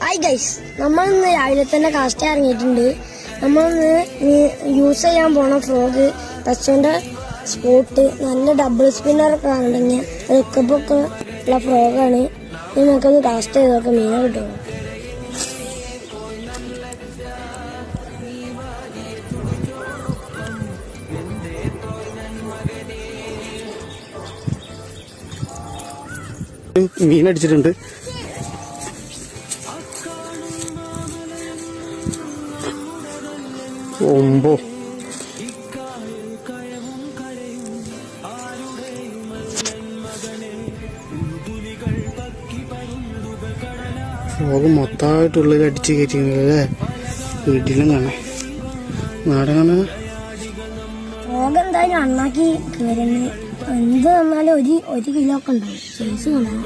Hi guys, നമ്മളിന്ന് രാവിലെ തന്നെ കാസ്റ്റ് ഇറങ്ങിയിട്ടുണ്ട്. നമ്മളിന്ന് യൂസ് ചെയ്യാൻ പോണ ഫ്രോഗ് ടച്ചോന്റെ സ്പോട്ട് നല്ല ഡബിൾ സ്പിന്നറൊക്കെ ആണെങ്കിൽ റെക്കപ്പൊക്കെ ഉള്ള ഫ്രോഗാണ്. നമുക്കൊന്ന് കാസ്റ്റ് ചെയ്തൊക്കെ മീനെ കിട്ടും. മീനടിച്ചിട്ടുണ്ട്. ഒമ്പോ ഫ്രോഗ് മൊത്തമായിട്ടുള്ളിൽ അടിച്ച് കയറ്റില്ലേ. വീട്ടിലും കാണാം, നാടൻ കാണാൻ ഫ്രോഗ് എന്തായാലും അണ്ണാക്കി കയറുന്നത്. എന്ത് വന്നാലും ഒരു കിലോ ഒക്കെ ഉണ്ടാവും. സൈസ് കാണാം.